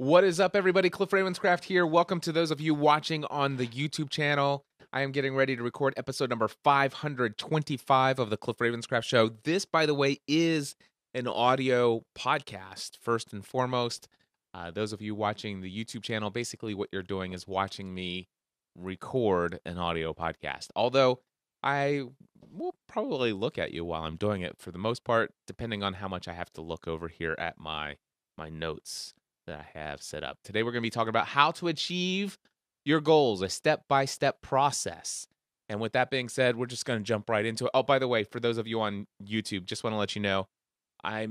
What is up, everybody? Cliff Ravenscraft here. Welcome to those of you watching on the YouTube channel. I am getting ready to record episode number 525 of the Cliff Ravenscraft Show. This, by the way, is an audio podcast, first and foremost. Those of you watching the YouTube channel, basically what you're doing is watching me record an audio podcast. Although I will probably look at you while I'm doing it for the most part, depending on how much I have to look over here at my notes that I have set up. Today we're going to be talking about how to achieve your goals, a step-by-step process. And with that being said, we're just going to jump right into it. Oh, by the way, for those of you on YouTube, just want to let you know, I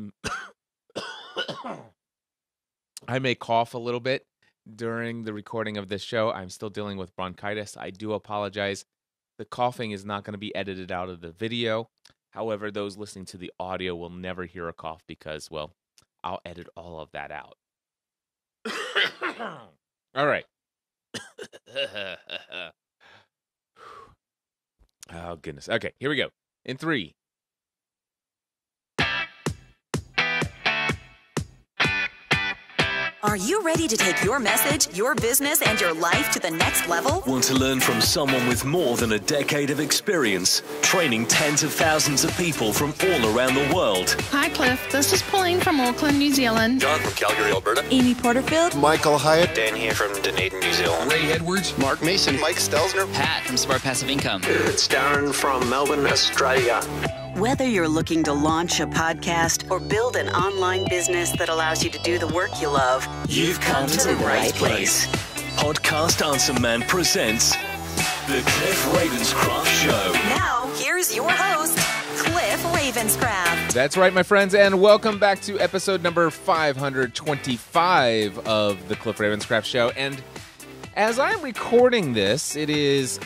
may cough a little bit during the recording of this show. I'm still dealing with bronchitis. I do apologize. The coughing is not going to be edited out of the video. However, those listening to the audio will never hear a cough because, well, I'll edit all of that out. All right. Oh, goodness. Okay, here we go. In 3. Are you ready to take your message, your business, and your life to the next level? Want to learn from someone with more than a decade of experience, training tens of thousands of people from all around the world? Hi, Cliff. This is Pauline from Auckland, New Zealand. John from Calgary, Alberta. Amy Porterfield. Michael Hyatt. Dan here from Dunedin, New Zealand. Ray Edwards. Mark Mason. Mike Stelzner. Pat from Smart Passive Income. It's Darren from Melbourne, Australia. Whether you're looking to launch a podcast or build an online business that allows you to do the work you love, You've come to the right place. Podcast Answer Man presents The Cliff Ravenscraft Show. Now, here's your host, Cliff Ravenscraft. That's right, my friends, and welcome back to episode number 525 of the Cliff Ravenscraft Show. And as I'm recording this, it is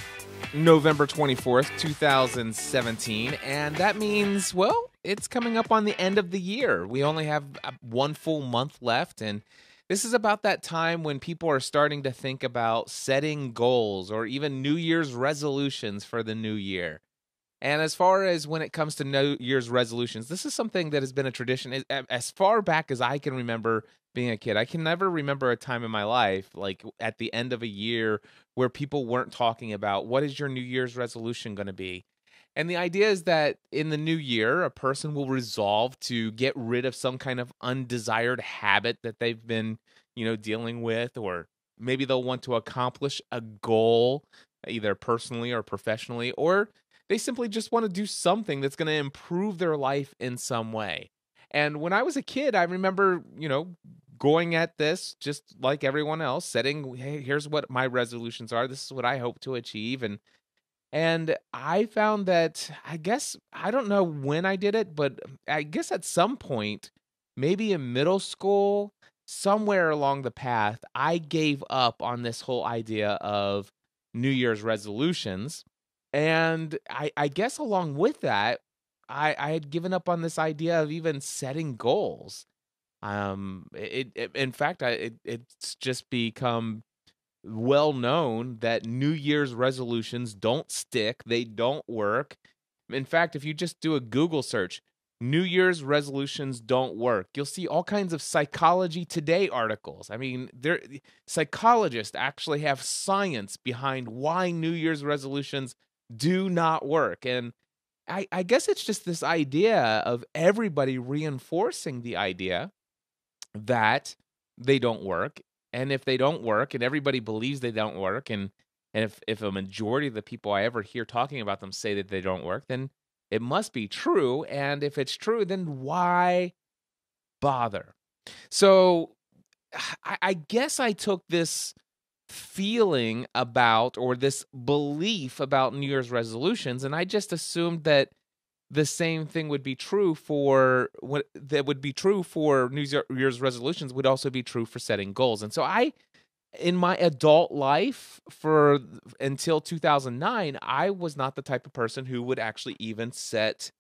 November 24th, 2017, and that means, well, it's coming up on the end of the year. We only have one full month left, and this is about that time when people are starting to think about setting goals or even New Year's resolutions for the new year. And as far as when it comes to New Year's resolutions, this is something that has been a tradition as far back as I can remember being a kid. I can never remember a time in my life, like at the end of a year, where people weren't talking about what is your New Year's resolution going to be. And the idea is that in the new year, a person will resolve to get rid of some kind of undesired habit that they've been, dealing with, or maybe they'll want to accomplish a goal, either personally or professionally, or they simply just want to do something that's going to improve their life in some way. And when I was a kid, I remember, going at this just like everyone else, setting, hey, here's what my resolutions are. This is what I hope to achieve. And I found that, I guess, I don't know when I did it, but I guess at some point, maybe in middle school, somewhere along the path, I gave up on this whole idea of New Year's resolutions. And I guess along with that, I had given up on this idea of even setting goals. In fact, it's just become well known that New Year's resolutions don't stick. They don't work. In fact, if you just do a Google search, New Year's resolutions don't work, you'll see all kinds of Psychology Today articles. I mean, psychologists actually have science behind why New Year's resolutions do not work. And I guess it's just this idea of everybody reinforcing the idea that they don't work. And if they don't work, and everybody believes they don't work, and if a majority of the people I ever hear talking about them say that they don't work, then it must be true. And if it's true, then why bother? So I guess I took this feeling about, or this belief about New Year's resolutions, and I just assumed that the same thing would be true for New Year's resolutions would also be true for setting goals. And so in my adult life until 2009, I was not the type of person who would actually even set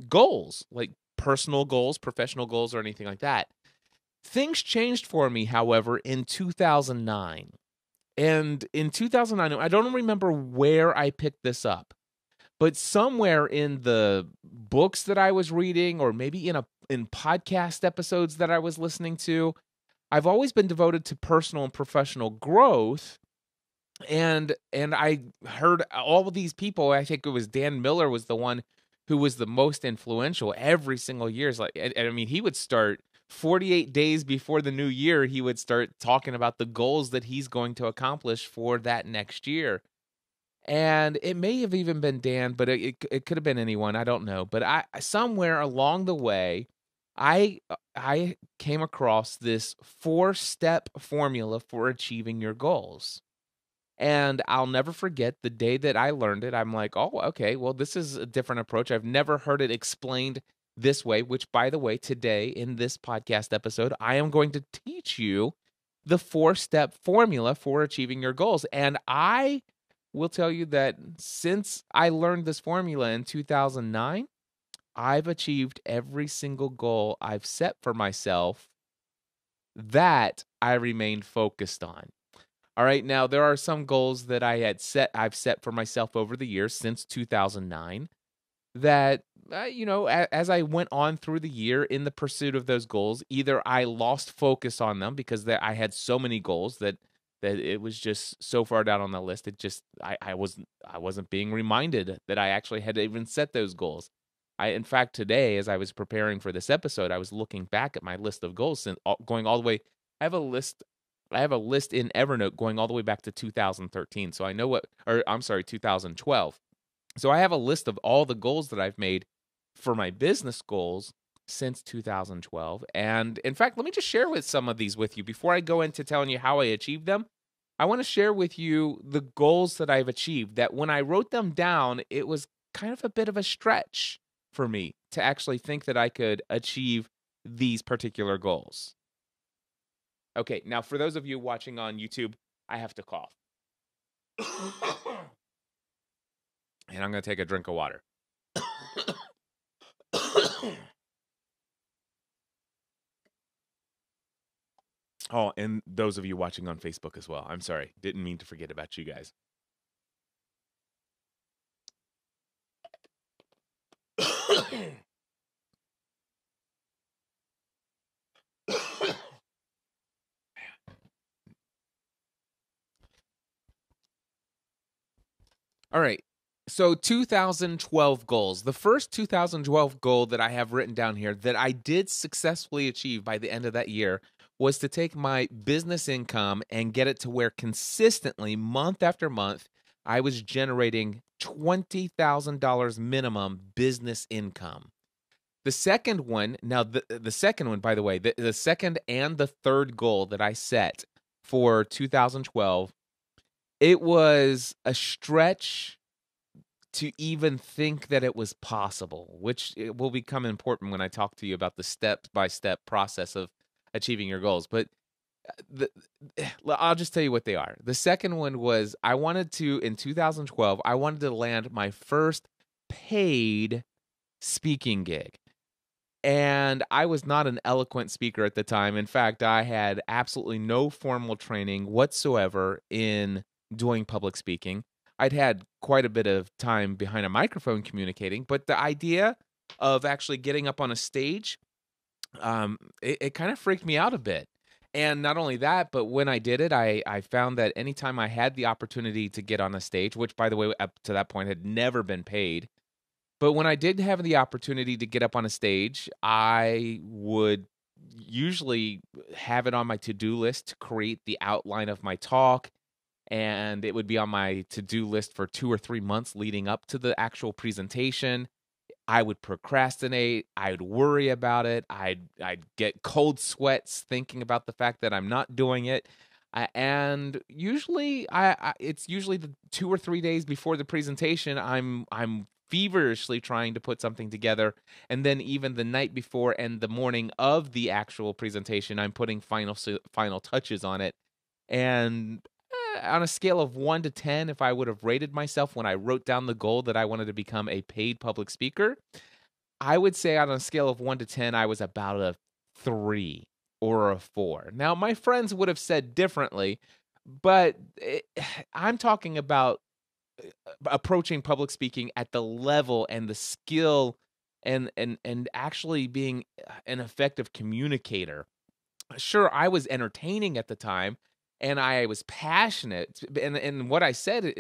goals, like personal goals, professional goals, or anything like that. Things changed for me, however, in 2009. And in 2009, I don't remember where I picked this up, but somewhere in the books that I was reading, or maybe in podcast episodes that I was listening to, I've always been devoted to personal and professional growth. And I heard all of these people, I think it was Dan Miller was the one who was the most influential every single year. It's like, and I mean, he would start 48 days before the new year, he would start talking about the goals that he's going to accomplish for that next year. And it may have even been Dan, but it could have been anyone. I don't know. But I somewhere along the way, I came across this 4-step formula for achieving your goals. And I'll never forget the day that I learned it. I'm like, oh, okay, well, this is a different approach. I've never heard it explained this way, which, by the way, today in this podcast episode, I am going to teach you the 4-step formula for achieving your goals. And I will tell you that since I learned this formula in 2009, I've achieved every single goal I've set for myself that I remained focused on. All right, now there are some goals that I've set for myself over the years since 2009 that, as I went on through the year in the pursuit of those goals, either I lost focus on them because I had so many goals that it was just so far down on the list. It just, I wasn't being reminded that I actually had to even set those goals. In fact, today, as I was preparing for this episode, I was looking back at my list of goals and going all the way. I have a list in Evernote going all the way back to 2013. So I know 2012. So I have a list of all the goals that I've made for my business goals since 2012. And in fact, let me just share some of these with you before I go into telling you how I achieved them. I want to share with you the goals that I've achieved that when I wrote them down, it was kind of a bit of a stretch for me to actually think that I could achieve these particular goals. Okay, now for those of you watching on YouTube, I have to cough. And I'm going to take a drink of water. Oh, and those of you watching on Facebook as well. I'm sorry. Didn't mean to forget about you guys. All right. So 2012 goals. The first 2012 goal that I have written down here that I did successfully achieve by the end of that year was to take my business income and get it to where consistently, month after month, I was generating $20,000 minimum business income. The second one, now the second one, by the way, the second and the third goal that I set for 2012, it was a stretch to even think that it was possible, which will become important when I talk to you about the step-by-step process of achieving your goals. But I'll just tell you what they are. The second one was in 2012, I wanted to land my first paid speaking gig. And I was not an eloquent speaker at the time. In fact, I had absolutely no formal training whatsoever in doing public speaking. I'd had quite a bit of time behind a microphone communicating, but the idea of actually getting up on a stage, it kind of freaked me out a bit. And not only that, but when I did it, I found that anytime I had the opportunity to get on a stage, which, by the way, up to that point had never been paid, but when I did have the opportunity to get up on a stage, I would usually have it on my to-do list to create the outline of my talk, and it would be on my to-do list for 2 or 3 months leading up to the actual presentation. I would procrastinate. I would worry about it. I'd get cold sweats thinking about the fact that I'm not doing it. And usually, it's usually the 2 or 3 days before the presentation. I'm feverishly trying to put something together, and then even the night before and the morning of the actual presentation, I'm putting final touches on it. And on a scale of 1 to 10, if I would have rated myself when I wrote down the goal that I wanted to become a paid public speaker, I would say on a scale of 1 to 10, I was about a 3 or a 4. Now, my friends would have said differently, but I'm talking about approaching public speaking at the level and the skill and actually being an effective communicator sure, I was entertaining at the time and I was passionate. And what I said,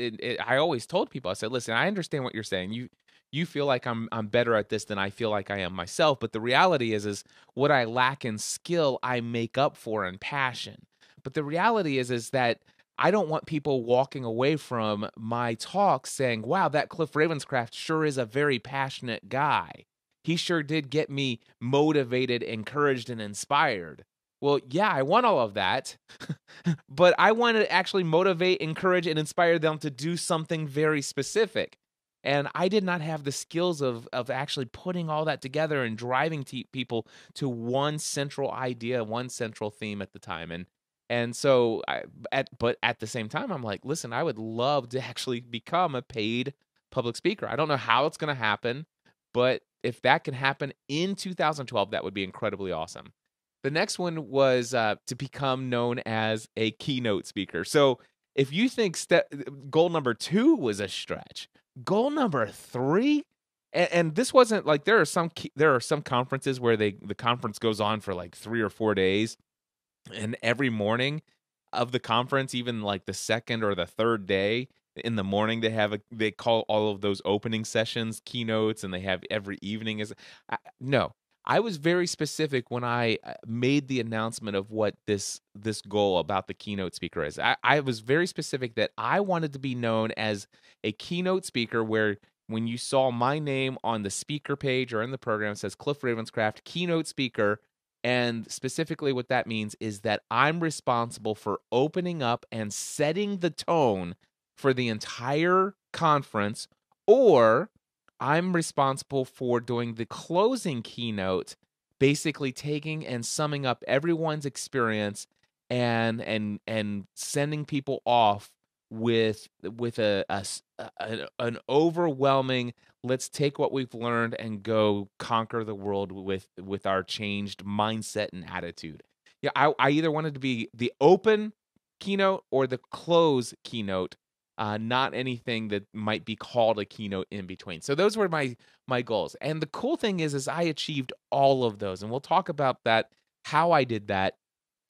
I always told people, I said, listen, I understand what you're saying. You feel like I'm better at this than I feel like I am myself. But the reality is what I lack in skill, I make up for in passion. But the reality is that I don't want people walking away from my talk saying, wow, that Cliff Ravenscraft sure is a very passionate guy. He sure did get me motivated, encouraged, and inspired. Well, yeah, I want all of that, but I want to actually motivate, encourage, and inspire them to do something very specific. And I did not have the skills of actually putting all that together and driving people to one central idea, one central theme at the time. And so, but at the same time, I'm like, listen, I would love to actually become a paid public speaker. I don't know how it's going to happen, but if that can happen in 2012, that would be incredibly awesome. The next one was to become known as a keynote speaker. So if you think goal number 2 was a stretch, goal number 3, and this wasn't like there are some conferences where the conference goes on for like 3 or 4 days, and every morning of the conference, even like the second or the third day in the morning, they call all of those opening sessions keynotes, and they have every evening no. I was very specific when I made the announcement of what this goal about the keynote speaker is. I was very specific that I wanted to be known as a keynote speaker where when you saw my name on the speaker page or in the program, it says Cliff Ravenscraft, keynote speaker. And specifically what that means is that I'm responsible for opening up and setting the tone for the entire conference, or I'm responsible for doing the closing keynote, basically taking and summing up everyone's experience and sending people off with an overwhelming, let's take what we've learned and go conquer the world with our changed mindset and attitude. Yeah, I either wanted to be the open keynote or the close keynote. Not anything that might be called a keynote in between. So those were my goals. And the cool thing is I achieved all of those. And we'll talk about that, how I did that,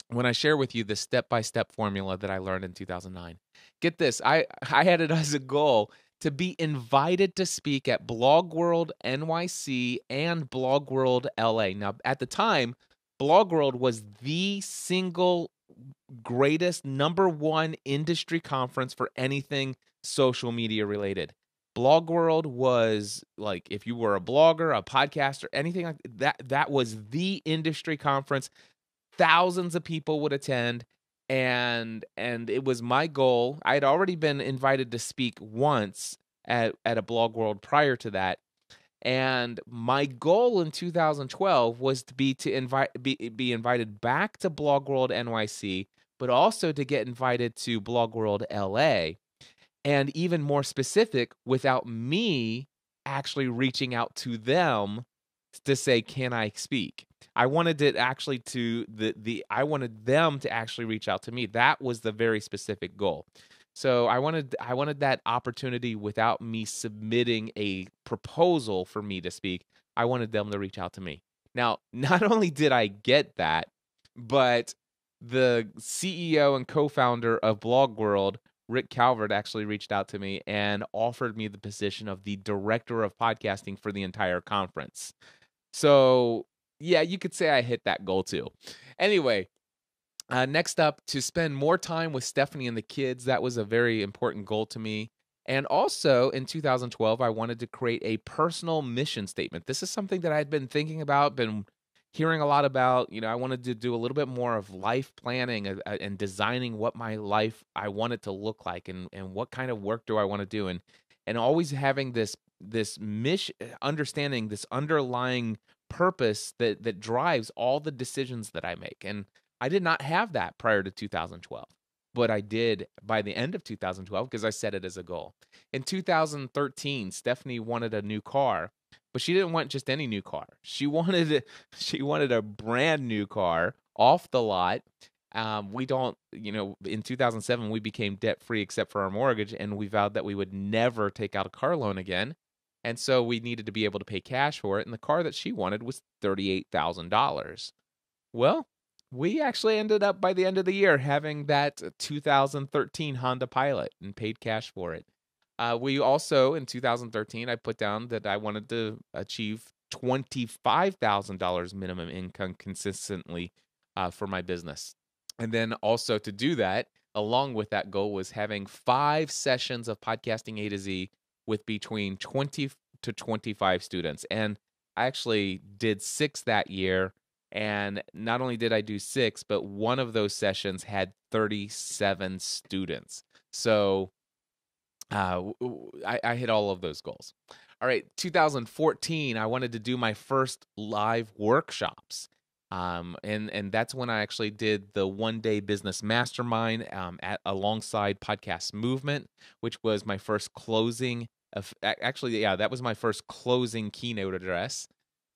when I share with you the step-by-step formula that I learned in 2009. Get this, I had it as a goal to be invited to speak at Blog World NYC and Blog World LA. Now, at the time, Blog World was the single greatest #1 industry conference for anything social media related. Blog World was like, if you were a blogger, a podcaster, anything like that was the industry conference. Thousands of people would attend, and it was my goal. I had already been invited to speak once at a Blog World prior to that. And my goal in 2012 was to be invited back to Blog World NYC, but also to get invited to Blog World LA, and even more specific, without me actually reaching out to them to say, "Can I speak?" I wanted it actually I wanted them to actually reach out to me. That was the very specific goal. So I wanted that opportunity without me submitting a proposal for me to speak. I wanted them to reach out to me. Now, not only did I get that, but the CEO and co-founder of Blog World, Rick Calvert, actually reached out to me and offered me the position of the director of podcasting for the entire conference. So, yeah, you could say I hit that goal too. Anyway, next up, to spend more time with Stephanie and the kids. That was a very important goal to me. And also in 2012, I wanted to create a personal mission statement. This is something that I'd been thinking about, been hearing a lot about. I wanted to do a little bit more of life planning and designing what my life I want it to look like, and what kind of work do I want to do, and always having this mission, understanding this underlying purpose that drives all the decisions that I make. And I did not have that prior to 2012, but I did by the end of 2012 because I set it as a goal. In 2013, Stephanie wanted a new car, but she didn't want just any new car. She wanted a brand new car off the lot. In 2007, we became debt free except for our mortgage, and we vowed that we would never take out a car loan again. And so we needed to be able to pay cash for it. And the car that she wanted was $38,000. Well, we actually ended up by the end of the year having that 2013 Honda Pilot and paid cash for it. We also, in 2013, I put down that I wanted to achieve $25,000 minimum income consistently for my business. And then also to do that, along with that goal, was having 5 sessions of podcasting A to Z with between 20 to 25 students. And I actually did 6 that year. And not only did I do 6, but one of those sessions had 37 students. So I hit all of those goals. All right, 2014, I wanted to do my first live workshops. And that's when I actually did the one-day business mastermind alongside Podcast Movement, which was my first closing. That was my first closing keynote address.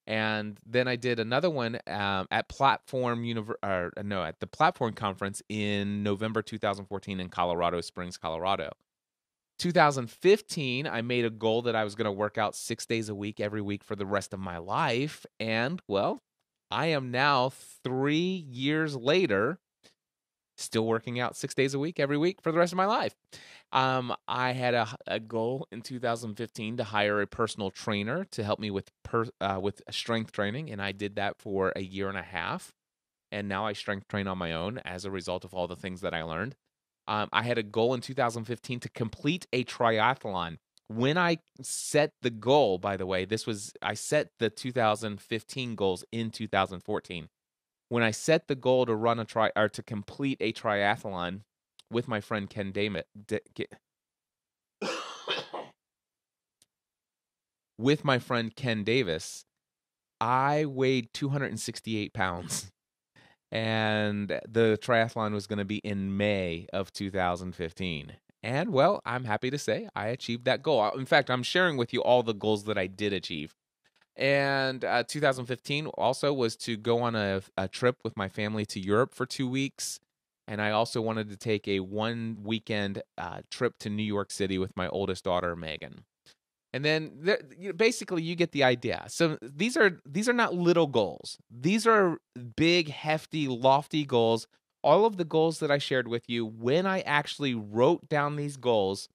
And then I did another one at the Platform Conference in November 2014 in Colorado Springs, Colorado. 2015, I made a goal that I was going to work out 6 days a week, every week for the rest of my life. And, well, I am now 3 years later, still working out 6 days a week, every week for the rest of my life. I had a goal in 2015 to hire a personal trainer to help me with strength training, and I did that for a year and a half. And now I strength train on my own as a result of all the things that I learned. I had a goal in 2015 to complete a triathlon. When I set the goal, by the way, I set the 2015 goals in 2014. When I set the goal to to complete a triathlon with my friend Ken Davis, I weighed 268 pounds. And the triathlon was going to be in May of 2015. And, well, I'm happy to say I achieved that goal. In fact, I'm sharing with you all the goals that I did achieve. And 2015 also was to go on a trip with my family to Europe for 2 weeks. And I also wanted to take a 1-weekend trip to New York City with my oldest daughter, Megan. And then basically you get the idea. So these are not little goals. These are big, hefty, lofty goals. All of the goals that I shared with you, when I actually wrote down these goals,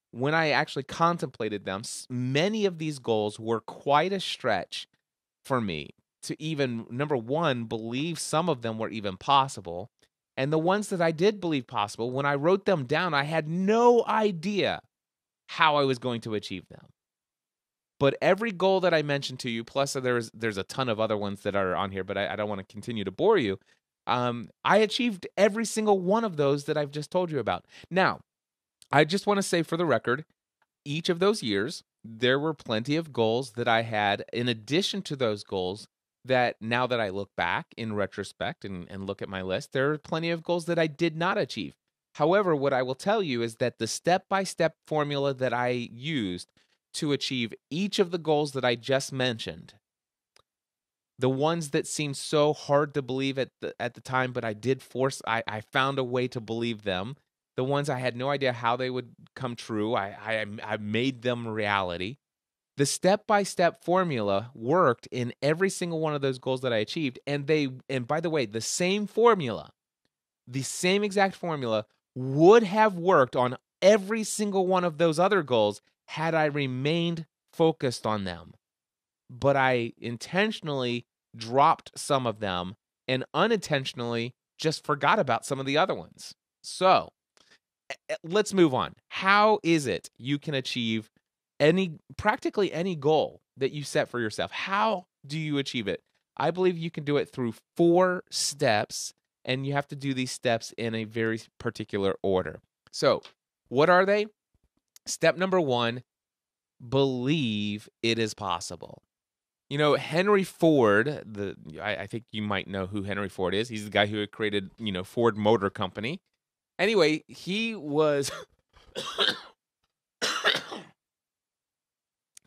when I actually contemplated them, many of these goals were quite a stretch for me to even, number one, believe some of them were even possible. And the ones that I did believe possible, when I wrote them down, I had no idea how I was going to achieve them. But every goal that I mentioned to you, plus there's a ton of other ones that are on here, but I don't want to continue to bore you. I achieved every single one of those that I've just told you about. Now, I just want to say for the record, each of those years, there were plenty of goals that I had in addition to those goals that now that I look back in retrospect and look at my list, there are plenty of goals that I did not achieve. However, what I will tell you is that the step-by-step formula that I used to achieve each of the goals that I just mentioned, the ones that seemed so hard to believe at the time, but I found a way to believe them. The ones I had no idea how they would come true, I made them reality. The step-by-step formula worked in every single one of those goals that I achieved, and by the way, the same exact formula would have worked on every single one of those other goals had I remained focused on them. But I intentionally dropped some of them and unintentionally just forgot about some of the other ones. So let's move on. How is it you can achieve practically any goal that you set for yourself? How do you achieve it? I believe you can do it through 4 steps, and you have to do these steps in a very particular order. So what are they? Step number 1, believe it is possible. You know, Henry Ford, I think you might know who Henry Ford is. He's the guy who had created, Ford Motor Company. Anyway, he was...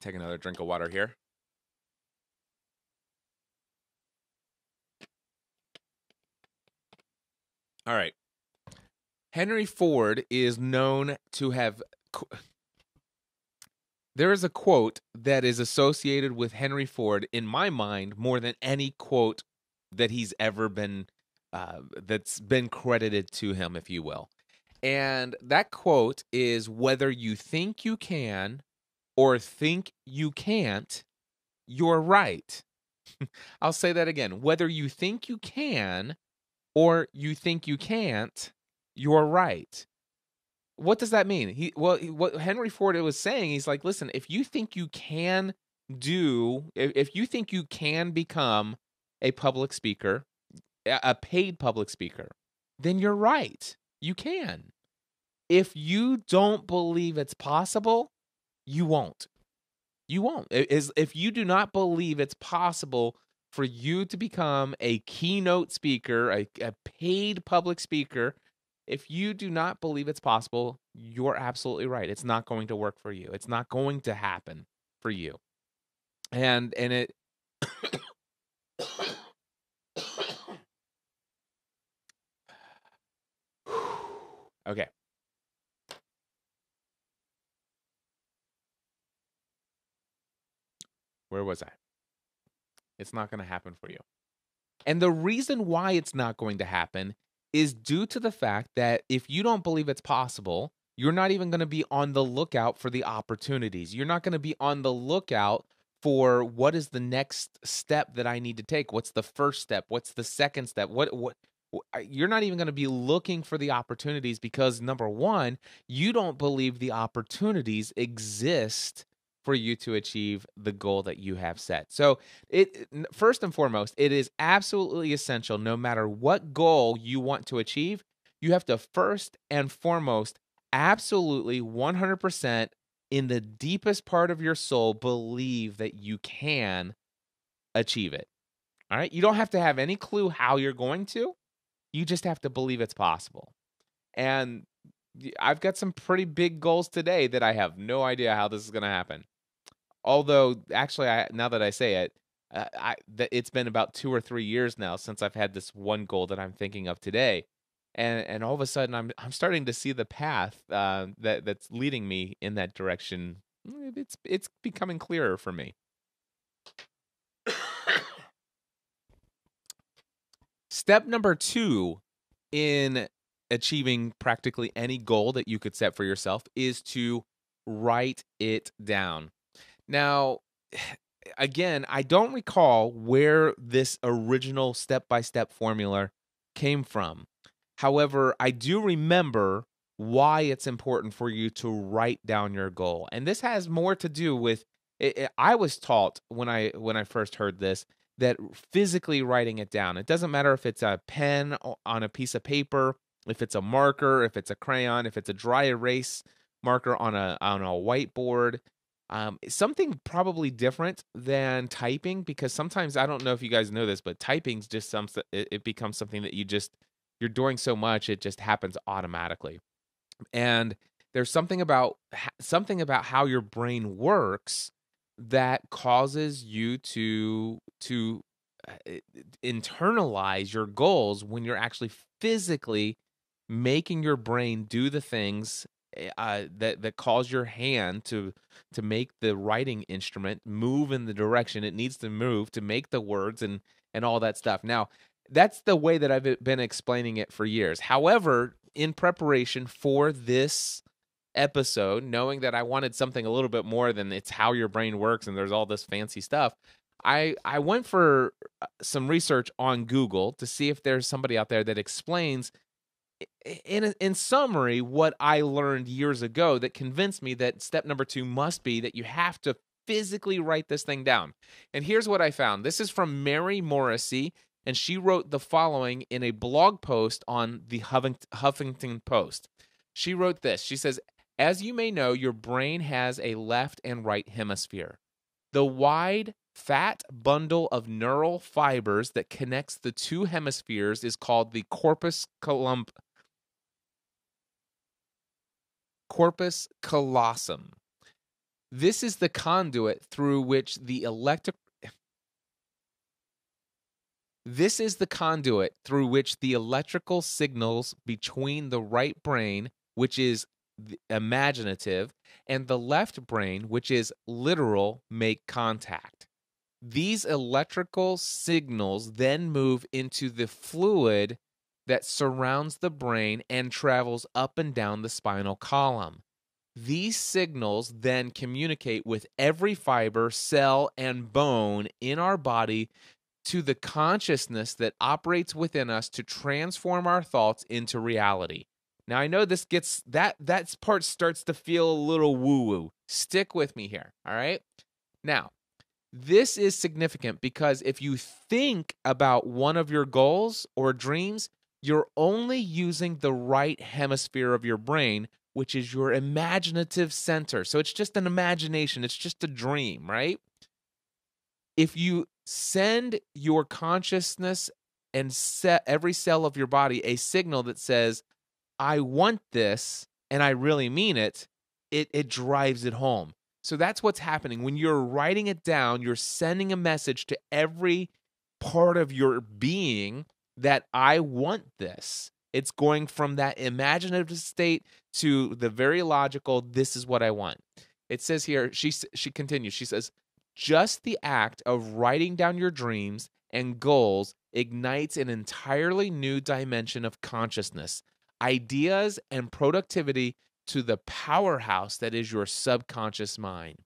Take another drink of water here. All right. Henry Ford is known to have... There is a quote that is associated with Henry Ford, in my mind, more than any quote that he's ever been that's been credited to him, if you will. And that quote is, whether you think you can or think you can't, you're right. I'll say that again. Whether you think you can or you think you can't, you're right. What does that mean? What Henry Ford was saying, he's like, listen, if you think you can if you think you can become a public speaker, a paid public speaker, then you're right. You can. If you don't believe it's possible, you won't. You won't. If you do not believe it's possible for you to become a keynote speaker, a paid public speaker, if you do not believe it's possible, you're absolutely right. It's not going to work for you. It's not going to happen for you. And it okay. Where was I? It's not going to happen for you. And the reason why it's not going to happen is due to the fact that if you don't believe it's possible, you're not even going to be on the lookout for the opportunities. You're not going to be on the lookout for what is the next step that I need to take. What's the first step? What's the second step? You're not even going to be looking for the opportunities because, number one, you don't believe the opportunities exist for you to achieve the goal that you have set. So first and foremost, it is absolutely essential, no matter what goal you want to achieve, you have to first and foremost, absolutely 100% in the deepest part of your soul, believe that you can achieve it. All right. You don't have to have any clue how you're going to. You just have to believe it's possible. And I've got some pretty big goals today that I have no idea how this is going to happen. Although, actually, now that I say it, it's been about 2 or 3 years now since I've had this one goal that I'm thinking of today, and all of a sudden I'm starting to see the path that's leading me in that direction. It's becoming clearer for me. Step number 2 in achieving practically any goal that you could set for yourself is to write it down. Now, again, I don't recall where this original step-by-step formula came from. However, I do remember why it's important for you to write down your goal. And this has more to do with, I was taught when I first heard this, that physically writing it down. It doesn't matter if it's a pen on a piece of paper, if it's a marker, if it's a crayon, if it's a dry erase marker on a whiteboard. Something probably different than typing, because sometimes, I don't know if you guys know this, but typing's just it becomes something that you're doing so much, it just happens automatically. And there's something about how your brain works that causes you to internalize your goals when you're actually physically making your brain do the things that cause your hand to make the writing instrument move in the direction it needs to move to make the words and all that stuff. Now, that's the way that I've been explaining it for years. However, in preparation for this episode, knowing that I wanted something a little bit more than it's how your brain works and there's all this fancy stuff, I went for some research on Google to see if there's somebody out there that explains in summary what I learned years ago that convinced me that step number 2 must be that you have to physically write this thing down. And here's what I found. This is from Mary Morrissey, and she wrote the following in a blog post on the Huffington Post. She wrote this. She says, "As you may know, your brain has a left and right hemisphere. The wide, fat bundle of neural fibers that connects the two hemispheres is called the corpus callosum. This is the conduit through which the electrical signals between the right brain, which is imaginative, and the left brain, which is literal, make contact. These electrical signals then move into the fluid that surrounds the brain and travels up and down the spinal column. These signals then communicate with every fiber, cell, and bone in our body to the consciousness that operates within us to transform our thoughts into reality. Now, I know this gets, that part starts to feel a little woo-woo. Stick with me here, all right? Now, this is significant because if you think about one of your goals or dreams, you're only using the right hemisphere of your brain, which is your imaginative center. So it's just an imagination. It's just a dream, right? If you send your consciousness and set every cell of your body a signal that says, I want this, and I really mean it, it drives it home. So that's what's happening. When you're writing it down, you're sending a message to every part of your being that I want this. It's going from that imaginative state to the very logical, this is what I want. It says here, she continues, she says, just the act of writing down your dreams and goals ignites an entirely new dimension of consciousness, ideas, and productivity to the powerhouse that is your subconscious mind.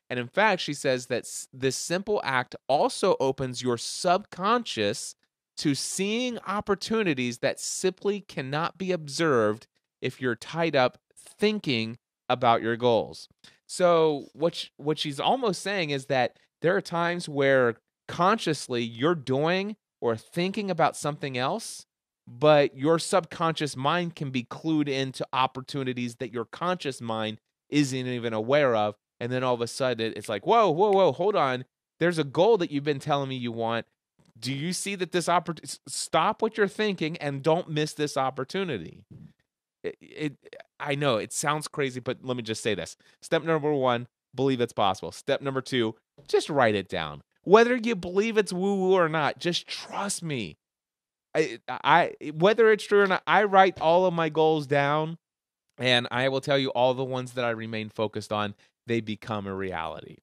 And in fact, she says that this simple act also opens your subconscious to seeing opportunities that simply cannot be observed if you're tied up thinking about your goals. So what she's almost saying is that there are times where consciously you're doing or thinking about something else, but your subconscious mind can be clued into opportunities that your conscious mind isn't even aware of. And then all of a sudden it's like, whoa, hold on. There's a goal that you've been telling me you want. Do you see that this opportunity? Stop what you're thinking and don't miss this opportunity. I know it sounds crazy, but let me just say this. Step number 1, believe it's possible. Step number 2, just write it down. Whether you believe it's woo-woo or not, just trust me. I whether it's true or not, I write all of my goals down, and I will tell you all the ones that I remain focused on, they become a reality.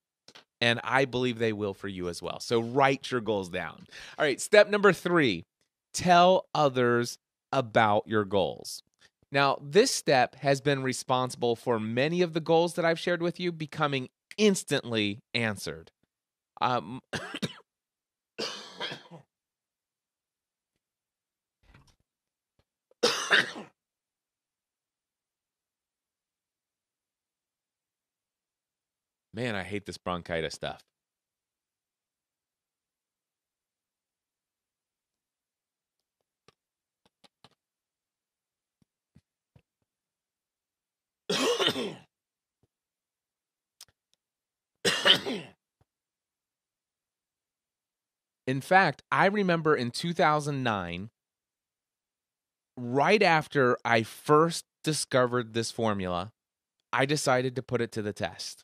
And I believe they will for you as well. So write your goals down. All right, step number 3, tell others about your goals. Now, this step has been responsible for many of the goals that I've shared with you becoming instantly answered. Man, I hate this bronchitis stuff. In fact, I remember in 2009, right after I first discovered this formula, I decided to put it to the test.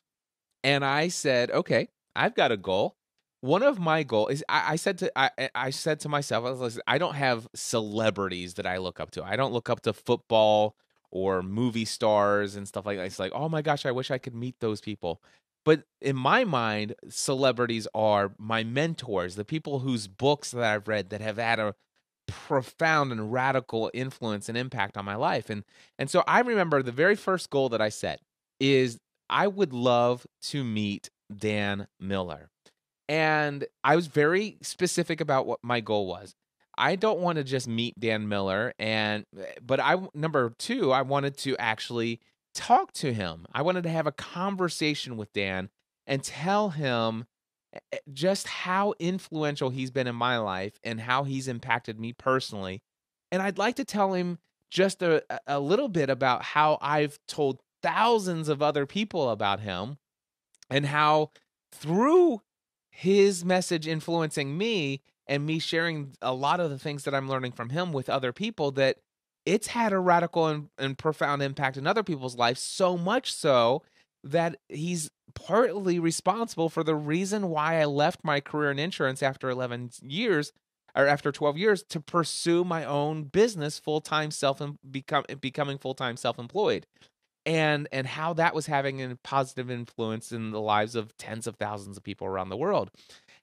And I said, okay, I've got a goal. One of my goals is I said to myself, I don't have celebrities that I look up to. I don't look up to football or movie stars and stuff like that. It's like, oh my gosh, I wish I could meet those people. But in my mind, celebrities are my mentors, the people whose books that I've read that have had a profound and radical influence and impact on my life. And so I remember the very first goal that I set is I would love to meet Dan Miller. And I was very specific about what my goal was. I don't want to just meet Dan Miller, but number 2, I wanted to actually talk to him. I wanted to have a conversation with Dan and tell him just how influential he's been in my life and how he's impacted me personally. And I'd like to tell him just a little bit about how I've told thousands of other people about him and how through his message influencing me and me sharing a lot of the things that I'm learning from him with other people, that it's had a radical and profound impact in other people's lives, so much so that he's partly responsible for the reason why I left my career in insurance after 11 years or after 12 years to pursue my own business full-time becoming full-time self-employed. And how that was having a positive influence in the lives of tens of thousands of people around the world.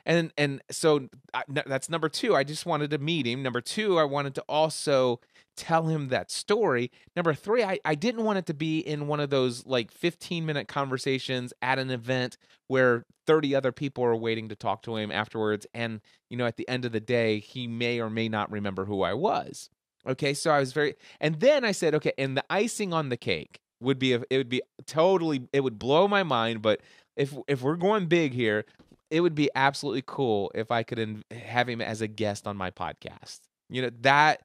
And so that's number 2. I just wanted to meet him. Number 2, I wanted to also tell him that story. Number 3, I didn't want it to be in one of those like 15-minute conversations at an event where 30 other people are waiting to talk to him afterwards. And, at the end of the day, he may or may not remember who I was. Okay, so I was and then I said, okay, and the icing on the cake would be, it would blow my mind, but if we're going big here, it would be absolutely cool if I could have him as a guest on my podcast. That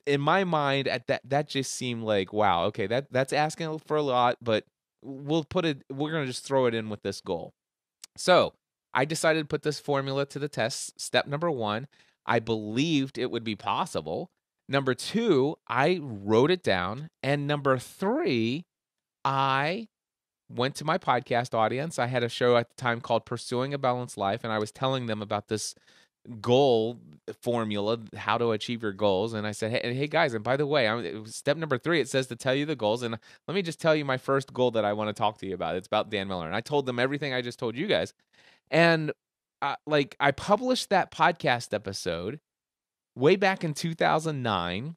in my mind that just seemed like, wow, okay, that's asking for a lot, but we're going to just throw it in with this goal. So I decided to put this formula to the test. Step number 1, I believed it would be possible. Number 2, I wrote it down. And number 3, I went to my podcast audience. I had a show at the time called Pursuing a Balanced Life, and I was telling them about this goal formula, how to achieve your goals. And I said, hey guys, and by the way, step number 3, it says to tell you the goals. And let me just tell you my first goal that I want to talk to you about. It's about Dan Miller. And I told them everything I just told you guys. And I published that podcast episode way back in 2009.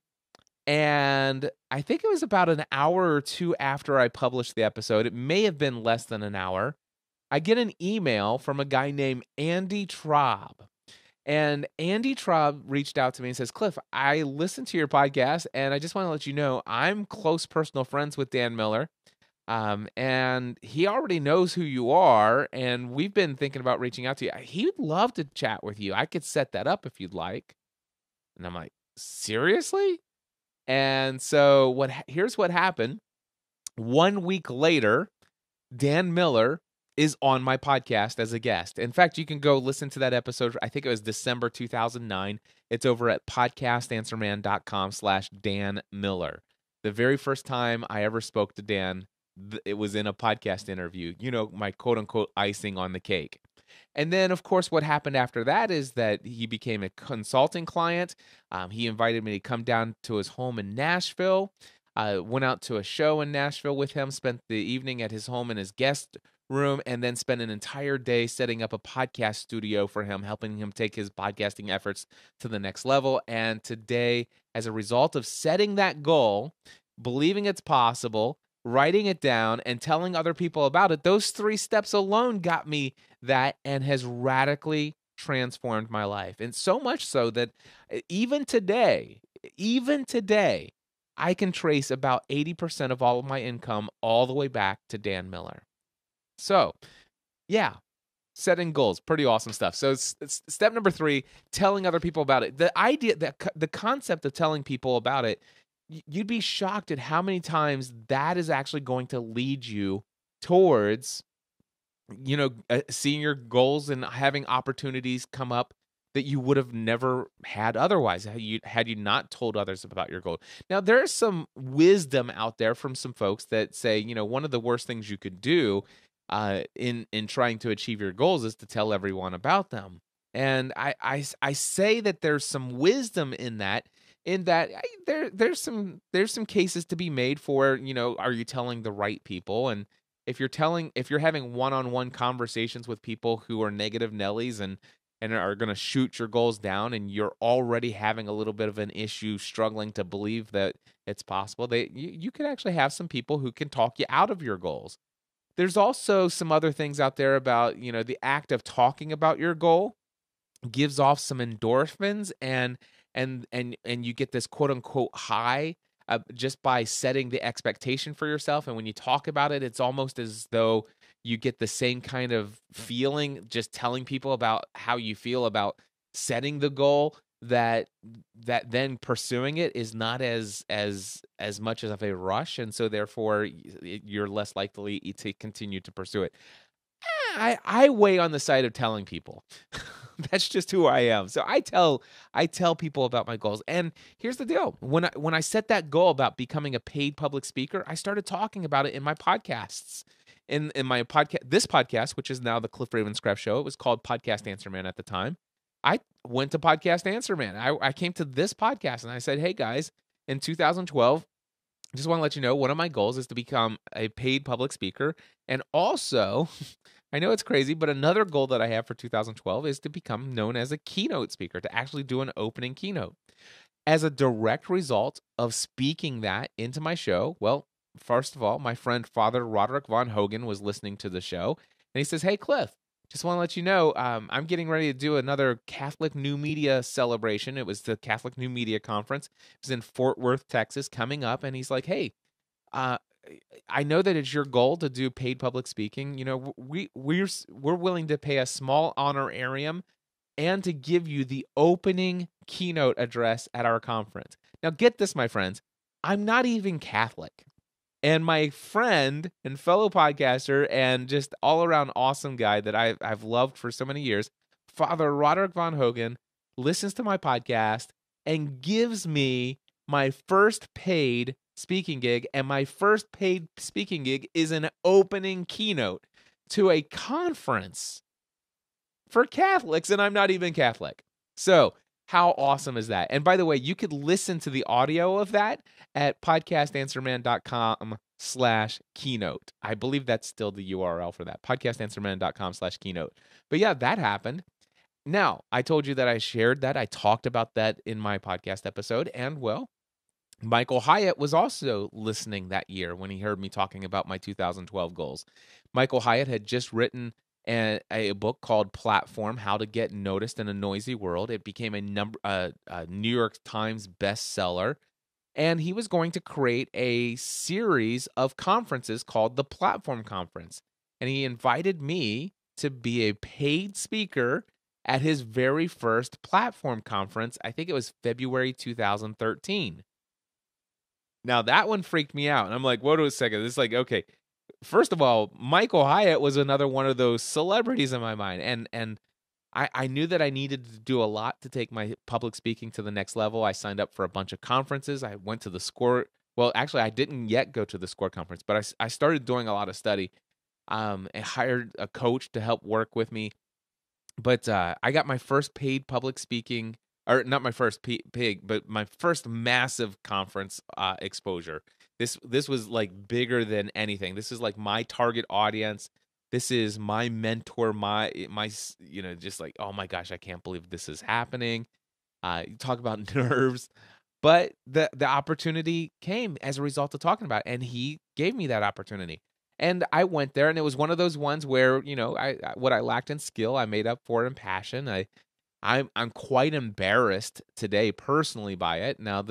And I think it was about an hour or 2 after I published the episode. It may have been less than an hour. I get an email from a guy named Andy Traub. And Andy Traub reached out to me and says, Cliff, I listened to your podcast, and I just want to let you know I'm close personal friends with Dan Miller. And he already knows who you are, and we've been thinking about reaching out to you. He would love to chat with you. I could set that up if you'd like. And I'm like, seriously? And so here's what happened. 1 week later, Dan Miller is on my podcast as a guest. In fact, you can go listen to that episode. I think it was December 2009. It's over at podcastanswerman.com/Dan Miller. The very first time I ever spoke to Dan, it was in a podcast interview, my quote unquote icing on the cake. And then, of course, what happened after that is that he became a consulting client. He invited me to come down to his home in Nashville. Went out to a show in Nashville with him, spent the evening at his home in his guest room, and then spent an entire day setting up a podcast studio for him, helping him take his podcasting efforts to the next level. And today, as a result of setting that goal, believing it's possible, writing it down, and telling other people about it, those 3 steps alone got me that and has radically transformed my life. And so much so that even today, I can trace about 80% of all of my income all the way back to Dan Miller. So, yeah, setting goals, pretty awesome stuff. So it's step number 3, telling other people about it. The idea, the concept of telling people about it, you'd be shocked at how many times that is actually going to lead you towards, seeing your goals and having opportunities come up that you would have never had otherwise had you not told others about your goal. Now, there's some wisdom out there from some folks that say, one of the worst things you could do in trying to achieve your goals is to tell everyone about them. And I say that there's some wisdom in that there's some cases to be made for, are you telling the right people? And if you're having one-on-one conversations with people who are negative Nellies and are going to shoot your goals down, and you're already having a little bit of an issue struggling to believe that it's possible, you could actually have some people who can talk you out of your goals. There's also some other things out there about, the act of talking about your goal gives off some endorphins and you get this quote unquote high just by setting the expectation for yourself. And when you talk about it, it's almost as though you get the same kind of feeling just telling people about how you feel about setting the goal, that then pursuing it is not as much of a rush, and so therefore you're less likely to continue to pursue it. I weigh on the side of telling people. That's just who I am. So I tell people about my goals. And here's the deal. When I set that goal about becoming a paid public speaker, I started talking about it in my podcasts. In my podcast, this podcast, which is now the Cliff Ravenscraft Show, it was called Podcast Answer Man at the time. I went to Podcast Answer Man. I came to this podcast and I said, hey guys, in 2012, just want to let you know, one of my goals is to become a paid public speaker. And also, I know it's crazy, but another goal that I have for 2012 is to become known as a keynote speaker, to actually do an opening keynote. As a direct result of speaking that into my show, well, first of all, my friend Father Roderick Von Hogan was listening to the show, and he says, "Hey, Cliff, just want to let you know, I'm getting ready to do another Catholic New Media celebration." It was the Catholic New Media Conference. It was in Fort Worth, Texas, coming up, and he's like, "Hey, uh, I know that it's your goal to do paid public speaking. You know, we're willing to pay a small honorarium and to give you the opening keynote address at our conference." Now, get this, my friends. I'm not even Catholic. And my friend and fellow podcaster and just all-around awesome guy that I've loved for so many years, Father Roderick Von Hogan, listens to my podcast and gives me my first paid speaking gig. And my first paid speaking gig is an opening keynote to a conference for Catholics, and I'm not even Catholic. So how awesome is that? And by the way, you could listen to the audio of that at podcastanswerman.com/keynote. I believe that's still the URL for that, podcastanswerman.com/keynote. But yeah, that happened. Now, I told you that I shared that. I talked about that in my podcast episode. And well, Michael Hyatt was also listening that year when he heard me talking about my 2012 goals. Michael Hyatt had just written a book called Platform: How to Get Noticed in a Noisy World. It became a New York Times bestseller, and he was going to create a series of conferences called the Platform Conference. And he invited me to be a paid speaker at his very first Platform Conference. I think it was February 2013. Now, that one freaked me out. And I'm like, wait a second. It's like, okay, first of all, Michael Hyatt was another one of those celebrities in my mind. And I knew that I needed to do a lot to take my public speaking to the next level. I signed up for a bunch of conferences. I went to the SCORE. Well, actually, I didn't yet go to the SCORE conference, but I started doing a lot of study. And hired a coach to help work with me. But I got my first paid public speaking, or not my first pig, but my first massive conference exposure. This was like bigger than anything. This is like my target audience. This is my mentor, my just like, oh my gosh, I can't believe this is happening. You talk about nerves, but the opportunity came as a result of talking about it, and he gave me that opportunity. And I went there, and it was one of those ones where, what I lacked in skill, I made up for in passion. I'm quite embarrassed today personally by it. Now,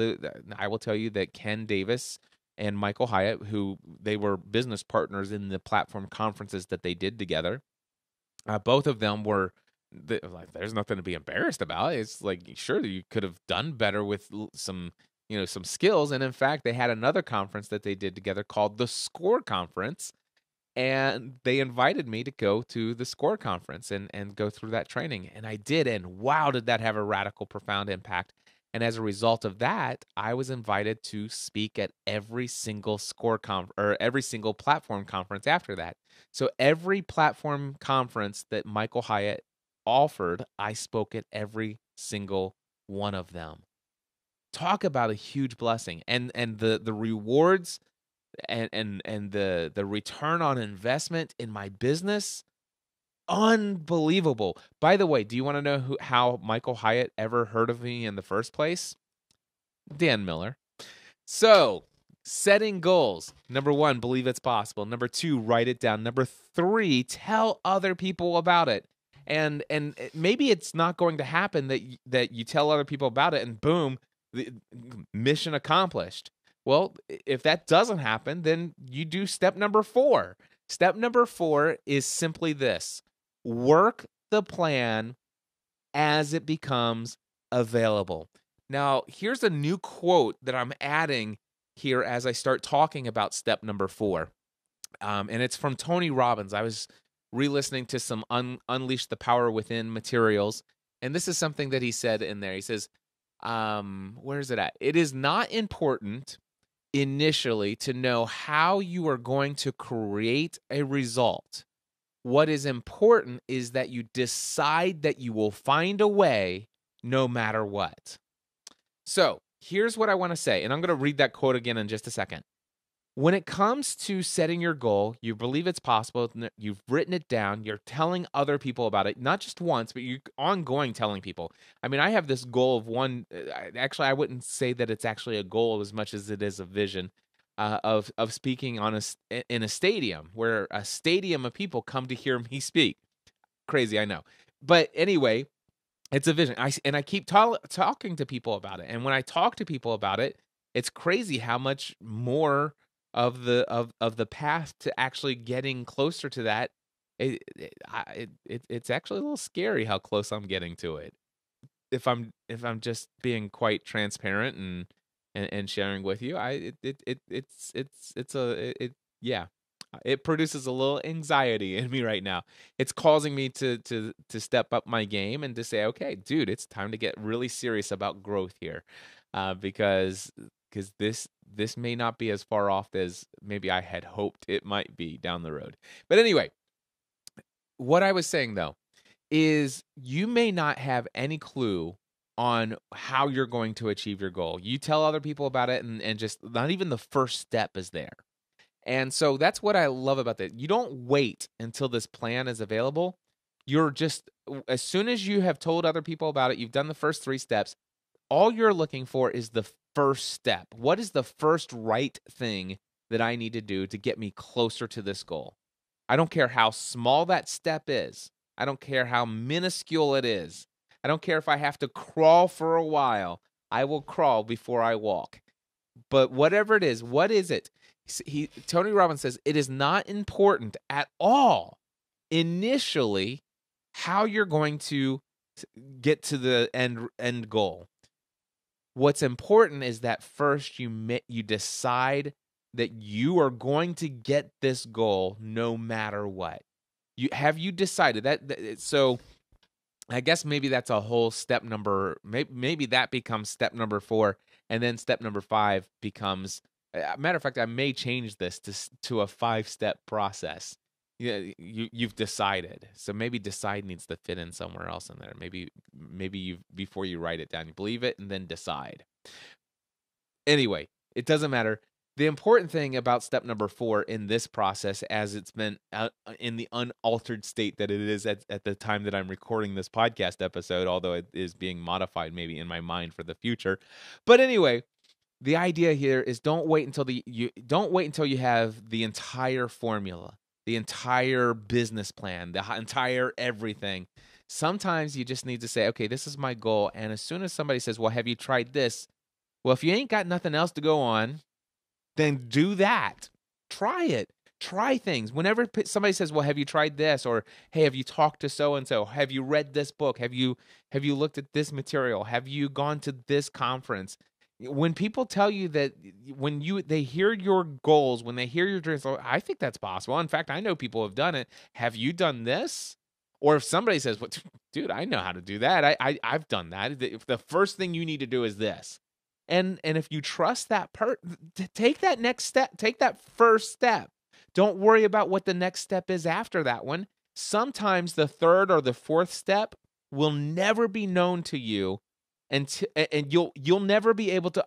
I will tell you that Ken Davis and Michael Hyatt, who they were business partners in the Platform conferences that they did together, both of them were like, there's nothing to be embarrassed about. It's like, sure, you could have done better with some skills. And in fact, they had another conference that they did together called the SCORE Conference. And they invited me to go to the SCORE conference and go through that training. And I did. And wow, did that have a radical, profound impact. And as a result of that, I was invited to speak at every single every single Platform conference after that. So every Platform conference that Michael Hyatt offered, I spoke at every single one of them. Talk about a huge blessing. And the rewards and the return on investment in my business, unbelievable. By the way, do you want to know how Michael Hyatt ever heard of me in the first place? Dan Miller. So, setting goals. Number 1, believe it's possible. Number 2, write it down. Number 3, tell other people about it. And maybe it's not going to happen that you tell other people about it and boom, the mission accomplished. Well, if that doesn't happen, then you do step number 4. Step number 4 is simply this: work the plan as it becomes available. Now, here's a new quote that I'm adding here as I start talking about step number 4. And it's from Tony Robbins. I was re-listening to some Unleash the Power Within materials, and this is something that he said in there. He says, where is it at? It is not important initially to know how you are going to create a result. What is important is that you decide that you will find a way no matter what. So here's what I want to say, and I'm going to read that quote again in just a second. When it comes to setting your goal, you believe it's possible, you've written it down, you're telling other people about it, not just once, but you're ongoing telling people. I mean, I have this goal of actually, I wouldn't say that it's actually a goal as much as it is a vision of speaking in a stadium where a stadium of people come to hear me speak. Crazy, I know. But anyway, it's a vision. I keep talking to people about it. And when I talk to people about it, it's crazy how much more of the path to actually getting closer to that. It's actually a little scary how close I'm getting to it. If I'm just being quite transparent and sharing with you, it produces a little anxiety in me right now. It's causing me to step up my game and to say, okay, dude, it's time to get really serious about growth here, because this may not be as far off as maybe I had hoped it might be down the road. But anyway, what I was saying though is you may not have any clue on how you're going to achieve your goal. You tell other people about it and just not even the first step is there. And so that's what I love about that. You don't wait until this plan is available. You're just, as soon as you have told other people about it, you've done the first 3 steps, all you're looking for is the first step. What is the first right thing that I need to do to get me closer to this goal? I don't care how small that step is. I don't care how minuscule it is. I don't care if I have to crawl for a while. I will crawl before I walk. But whatever it is, what is it? Tony Robbins says it is not important at all initially how you're going to get to the end goal. What's important is that first you decide that you are going to get this goal no matter what. Have you decided that? So I guess maybe that's a whole step number. Maybe that becomes step number 4, and then step number 5 becomes. Matter of fact, I may change this to a 5-step process. You've decided. So maybe decide needs to fit in somewhere else in there. Maybe you, before you write it down, you believe it and then decide. Anyway, it doesn't matter. The important thing about step number 4 in this process, as it's been in the unaltered state that it is at the time that I'm recording this podcast episode, although it is being modified maybe in my mind for the future. But anyway, the idea here is don't wait until you have the entire formula, the entire business plan, the entire everything. Sometimes you just need to say, okay, this is my goal. And as soon as somebody says, well, have you tried this? Well, if you ain't got nothing else to go on, then do that. Try it. Try things. Whenever somebody says, well, have you tried this? Or, hey, have you talked to so-and-so? Have you read this book? Have you looked at this material? Have you gone to this conference? When people tell you that, they hear your goals, when they hear your dreams, I think that's possible. In fact, I know people have done it. Have you done this? Or if somebody says, well, dude, I know how to do that. I've done that. If the first thing you need to do is this. And if you trust that take that next step, take that first step. Don't worry about what the next step is after that one. Sometimes the 3rd or the 4th step will never be known to you, and you'll never be able to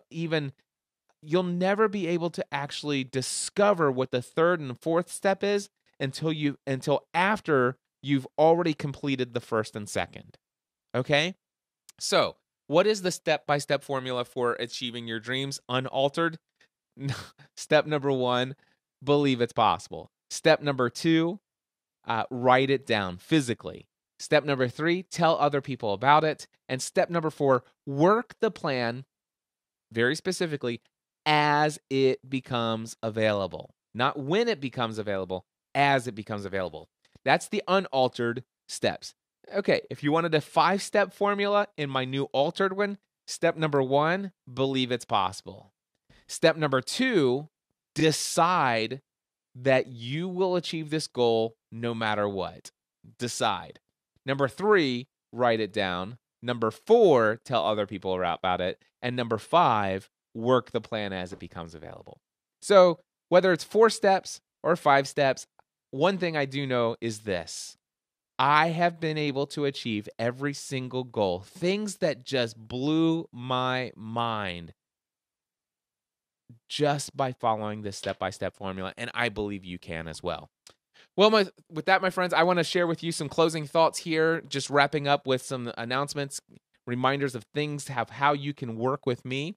actually discover what the 3rd and 4th step is until after you've already completed the 1st and 2nd. Okay? So, what is the step-by-step formula for achieving your dreams unaltered? Step number 1, believe it's possible. Step number 2, write it down physically. Step number 3, tell other people about it. And step number 4, work the plan very specifically as it becomes available. Not when it becomes available, as it becomes available. That's the unaltered steps. Okay, if you wanted a 5-step formula in my new altered one, step number 1, believe it's possible. Step number 2, decide that you will achieve this goal no matter what. Decide. Number 3, write it down. Number 4, tell other people about it. And number 5, work the plan as it becomes available. So whether it's 4 steps or 5 steps, one thing I do know is this. I have been able to achieve every single goal. Things that just blew my mind just by following this step-by-step formula, and I believe you can as well. Well, with that, my friends, I want to share with you some closing thoughts here, just wrapping up with some announcements, reminders of things, how you can work with me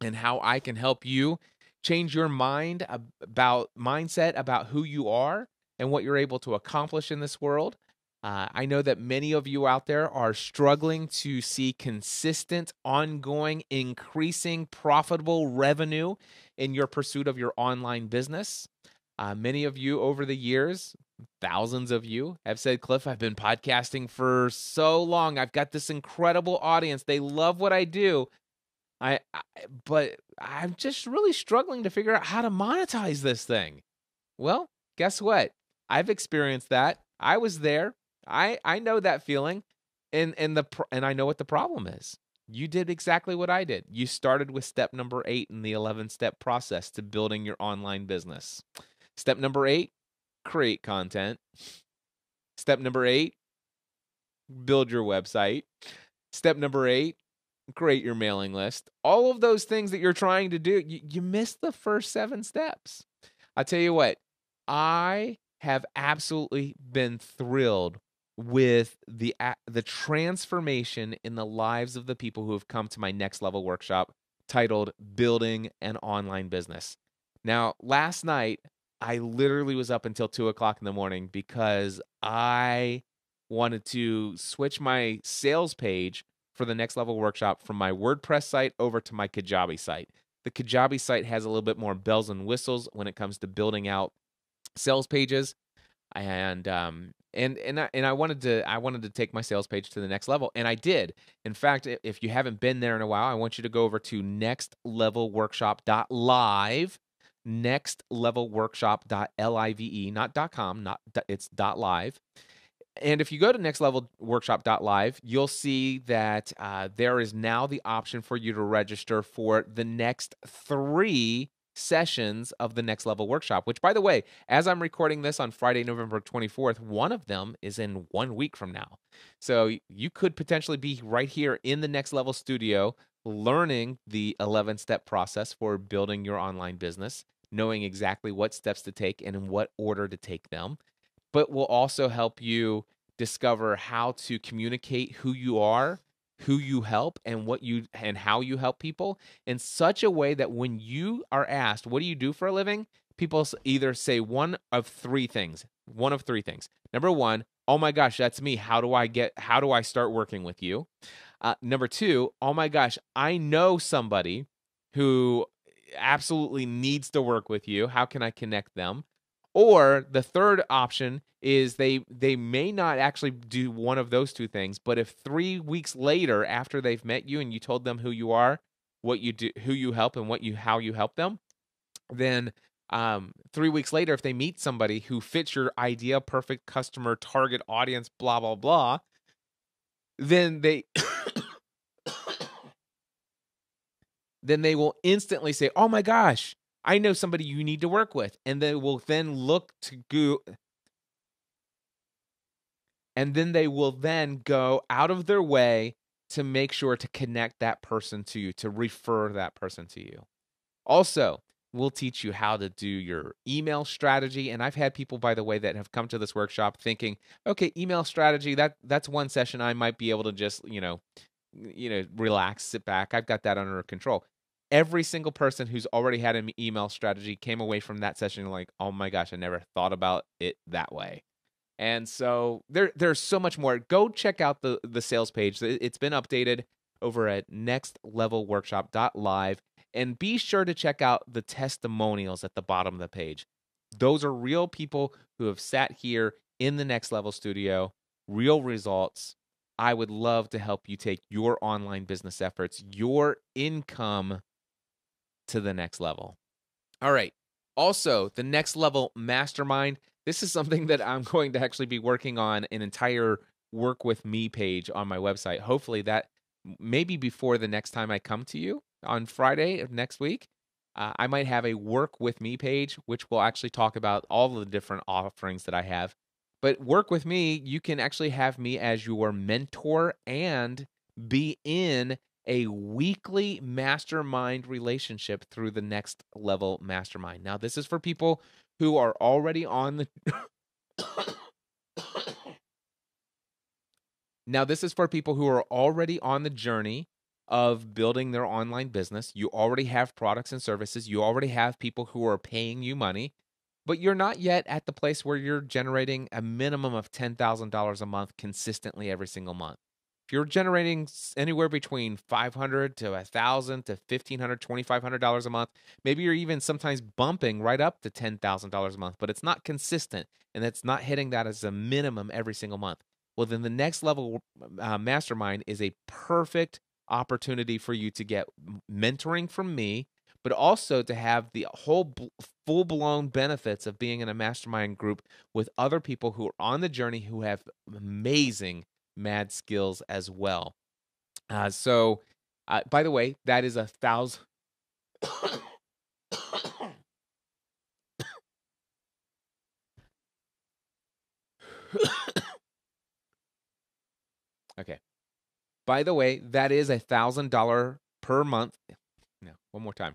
and how I can help you change your mindset about who you are and what you're able to accomplish in this world. I know that many of you out there are struggling to see consistent, ongoing, increasing, profitable revenue in your pursuit of your online business. Many of you over the years, thousands of you, have said, Cliff, I've been podcasting for so long. I've got this incredible audience. They love what I do. But I'm just really struggling to figure out how to monetize this thing. Well, guess what? I've experienced that. I was there. I know that feeling, and I know what the problem is. You did exactly what I did. You started with step number 8 in the 11-step process to building your online business. Step number 8, create content. Step number 8, build your website. Step number 8, create your mailing list. All of those things that you're trying to do, you missed the first 7 steps. I'll tell you what, I have absolutely been thrilled with the transformation in the lives of the people who have come to my next level workshop titled Building an Online Business. Now, last night, I literally was up until 2 o'clock in the morning because I wanted to switch my sales page for the next level workshop from my WordPress site over to my Kajabi site. The Kajabi site has a little bit more bells and whistles when it comes to building out sales pages. And I wanted to take my sales page to the next level, and I did. In fact, if you haven't been there in a while, I want you to go over to nextlevelworkshop.live, nextlevelworkshop.live, not .com, it's .live. And if you go to nextlevelworkshop.live, you'll see that there is now the option for you to register for the next 3 sessions of the Next Level Workshop, which, by the way, as I'm recording this on Friday, November 24th, one of them is in 1 week from now. So you could potentially be right here in the Next Level studio learning the 11-step process for building your online business, knowing exactly what steps to take and in what order to take them, but will also help you discover how to communicate who you are, who you help, and how you help people in such a way that when you are asked, what do you do for a living? People either say one of three things. Number 1, oh my gosh, that's me. How do I start working with you? Number 2, oh my gosh, I know somebody who absolutely needs to work with you. How can I connect them? Or the third option is they may not actually do one of those 2 things, but if 3 weeks later, after they've met you and you told them who you are, what you do, who you help, and how you help them, then 3 weeks later, if they meet somebody who fits your idea, perfect customer target audience, blah blah blah, then they will instantly say, "Oh my gosh, I know somebody you need to work with," and they will then go out of their way to make sure to connect that person to you, to refer that person to you. Also, we'll teach you how to do your email strategy. And I've had people, by the way, that have come to this workshop thinking, okay, email strategy, that's one session I might be able to just, relax, sit back. I've got that under control. Every single person who's already had an email strategy came away from that session like, oh my gosh, I never thought about it that way. And so there's so much more. Go check out the sales page. It's been updated over at nextlevelworkshop.live. And be sure to check out the testimonials at the bottom of the page. Those are real people who have sat here in the Next Level studio, real results. I would love to help you take your online business efforts, your income to the next level. All right. Also, the Next Level Mastermind. This is something that I'm going to actually be working on an entire Work With Me page on my website. Hopefully that maybe before the next time I come to you on Friday of next week, I might have a Work With Me page, which will actually talk about all of the different offerings that I have. But Work With Me, you can actually have me as your mentor and be in a weekly mastermind relationship through the Next Level Mastermind. Now, this is for people who are already on the Now, this is for people who are already on the journey of building their online business. You already have products and services. You already have people who are paying you money, but you're not yet at the place where you're generating a minimum of $10,000 a month consistently every single month. If you're generating anywhere between $500 to $1,000 to $1,500, $2,500 a month, maybe you're even sometimes bumping right up to $10,000 a month, but it's not consistent, and it's not hitting that as a minimum every single month. Well, then the Next Level Mastermind is a perfect opportunity for you to get mentoring from me, but also to have the whole full-blown benefits of being in a mastermind group with other people who are on the journey who have amazing mad skills as well. So, by the way, that is 1,000. Okay. By the way, that is $1,000 per month. No, one more time.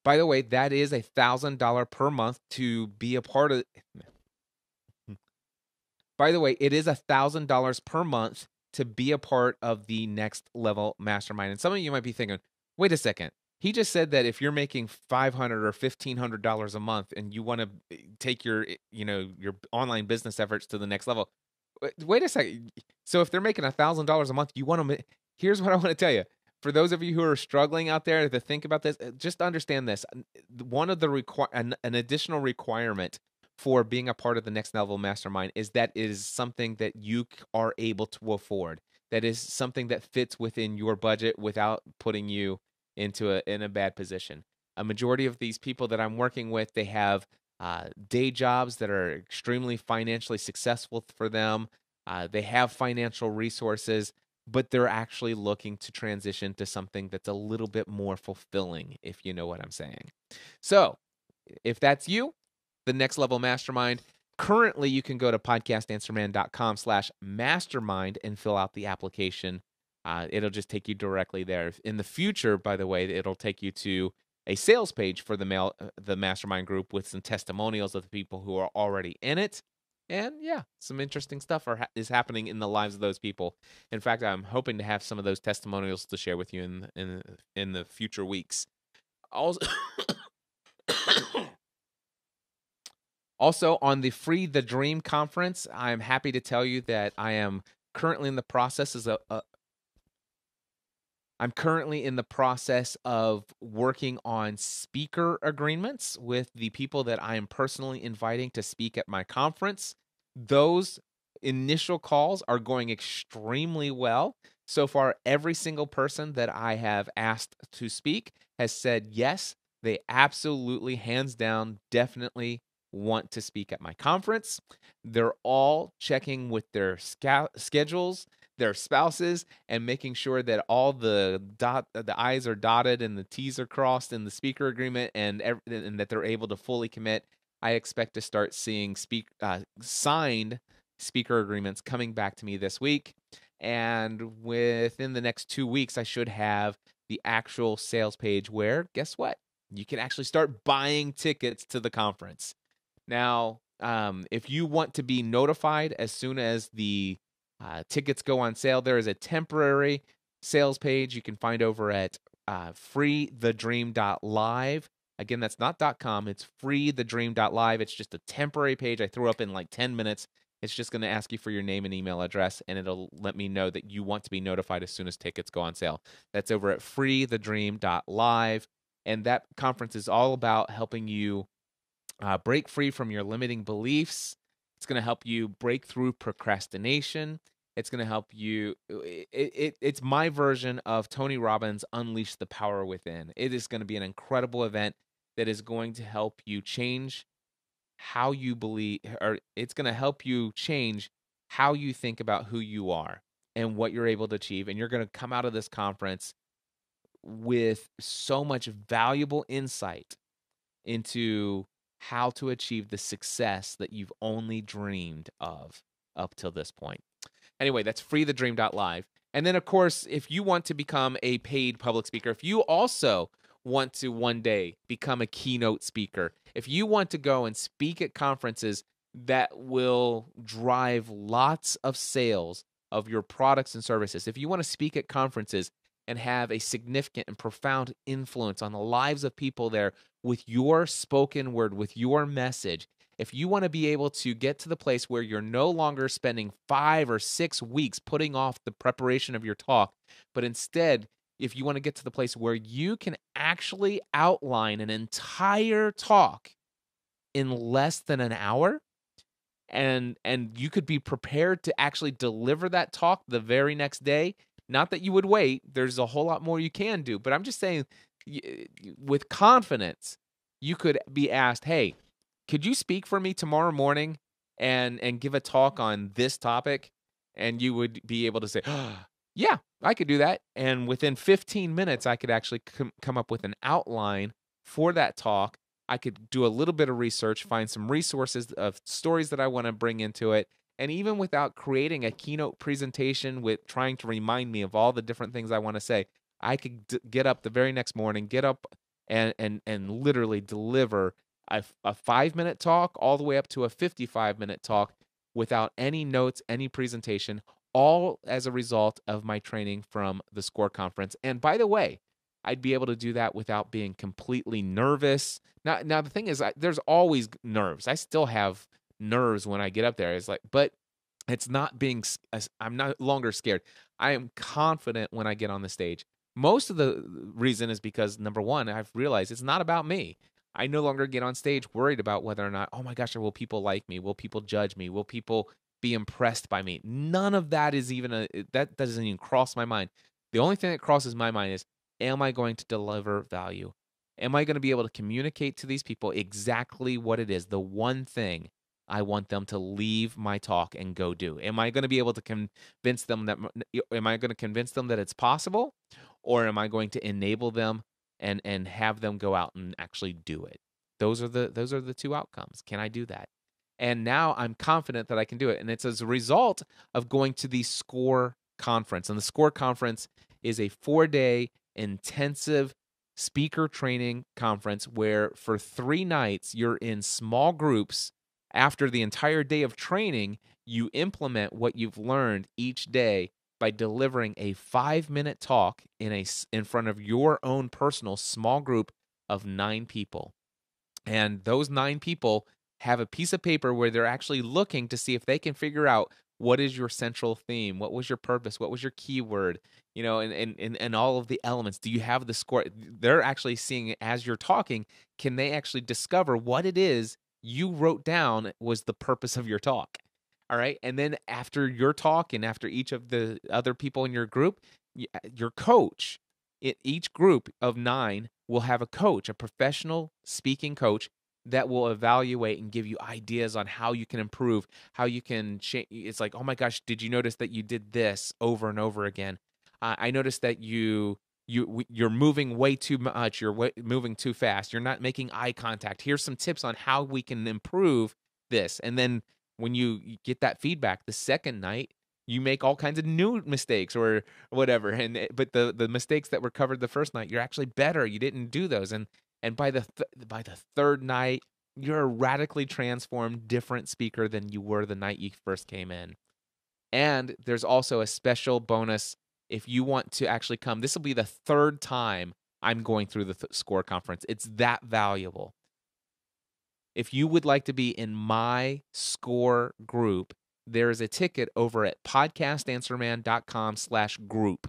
By the way, that is $1,000 per month to be a part of. By the way, it is $1,000 per month to be a part of the Next Level Mastermind. And some of you might be thinking, wait a second. He just said that if you're making $500 or $1,500 a month and you want to take your online business efforts to the next level, wait a second. So if they're making $1,000 a month, you want to. Here's what I want to tell you. For those of you who are struggling out there to think about this, just understand this. One of the an additional requirement for being a part of the Next Level Mastermind is that it is something that you are able to afford. That is something that fits within your budget without putting you in a bad position. A majority of these people that I'm working with, they have day jobs that are extremely financially successful for them. They have financial resources, but they're actually looking to transition to something that's a little bit more fulfilling, if you know what I'm saying. So, if that's you, the Next Level Mastermind, currently you can go to podcastanswerman.com/mastermind and fill out the application. It'll just take you directly there. In the future, by the way, it'll take you to a sales page for the mastermind group with some testimonials of the people who are already in it. And yeah, some interesting stuff is happening in the lives of those people. In fact, I'm hoping to have some of those testimonials to share with you in the future weeks. Also, on the Free the Dream conference, I'm happy to tell you that I am currently in the process of working on speaker agreements with the people that I am personally inviting to speak at my conference. Those initial calls are going extremely well. So far, every single person that I have asked to speak has said yes. They absolutely, hands down, definitely want to speak at my conference. They're all checking with their schedules, their spouses, and making sure that all the I's are dotted and the T's are crossed in the speaker agreement, and that they're able to fully commit. I expect to start seeing signed speaker agreements coming back to me this week, and within the next 2 weeks, I should have the actual sales page where, guess what? You can actually start buying tickets to the conference. Now, if you want to be notified as soon as the tickets go on sale, there is a temporary sales page you can find over at freethedream.live. Again, that's not .com, it's freethedream.live. It's just a temporary page I threw up in like 10 minutes. It's just going to ask you for your name and email address, and it'll let me know that you want to be notified as soon as tickets go on sale. That's over at freethedream.live, and that conference is all about helping you break free from your limiting beliefs. It's going to help you break through procrastination. It's going to help you. It's my version of Tony Robbins' Unleash the Power Within. It is going to be an incredible event that is going to help you change how you believe, or it's going to help you change how you think about who you are and what you're able to achieve. And you're going to come out of this conference with so much valuable insight into how to achieve the success that you've only dreamed of up till this point. Anyway, that's freethedream.live. And then, of course, if you want to become a paid public speaker, if you also want to one day become a keynote speaker, if you want to go and speak at conferences that will drive lots of sales of your products and services, if you want to speak at conferences and have a significant and profound influence on the lives of people there with your spoken word, with your message, if you want to be able to get to the place where you're no longer spending 5 or 6 weeks putting off the preparation of your talk, but instead, if you want to get to the place where you can actually outline an entire talk in less than an hour, and you could be prepared to actually deliver that talk the very next day, not that you would wait, there's a whole lot more you can do, but I'm just saying, with confidence, you could be asked, hey, could you speak for me tomorrow morning and give a talk on this topic? And you would be able to say, yeah, I could do that. And within 15 minutes, I could actually come up with an outline for that talk. I could do a little bit of research, find some resources of stories that I want to bring into it. And even without creating a keynote presentation with trying to remind me of all the different things I want to say, I could get up the very next morning, get up and literally deliver a 5-minute talk all the way up to a 55-minute talk without any notes, any presentation, all as a result of my training from the SCORE conference. And by the way, I'd be able to do that without being completely nervous. Now the thing is, there's always nerves. I still have nerves when I get up there. It's like, but it's not being, I'm no longer scared. I am confident when I get on the stage. Most of the reason is because, number one, I've realized it's not about me. I no longer get on stage worried about whether or not, oh my gosh, will people like me? Will people judge me? Will people be impressed by me? None of that is even that doesn't even cross my mind. The only thing that crosses my mind is, am I going to deliver value? Am I going to be able to communicate to these people exactly what it is, the one thing I want them to leave my talk and go do? Am I going to be able to convince them that it's possible, or am I going to enable them and have them go out and actually do it? Those are the two outcomes. Can I do that? And now I'm confident that I can do it. And it's as a result of going to the SCORE conference. And the SCORE conference is a 4-day intensive speaker training conference where for 3 nights you're in small groups. After the entire day of training, you implement what you've learned each day by delivering a 5-minute talk in front of your own personal small group of 9 people. And those 9 people have a piece of paper where they're actually looking to see if they can figure out what is your central theme, what was your purpose, what was your keyword, and all of the elements. Do you have the score? They're actually seeing as you're talking, can they actually discover what it is you wrote down was the purpose of your talk? All right. And then after your talk and after each of the other people in your group, your coach, each group of 9 will have a coach, a professional speaking coach that will evaluate and give you ideas on how you can improve, how you can change. It's like, oh my gosh, did you notice that you did this over and over again? I noticed that you're moving way too much. You're moving too fast. You're not making eye contact. Here's some tips on how we can improve this. And then when you get that feedback, the second night, you make all kinds of new mistakes or whatever. But the mistakes that were covered the first night, you're actually better. You didn't do those. And by the third night, you're a radically transformed, different speaker than you were the night you first came in. And there's also a special bonus if you want to actually come. This will be the 3rd time I'm going through the SCORE conference. It's that valuable. If you would like to be in my SCORE group, there is a ticket over at podcastanswerman.com/group.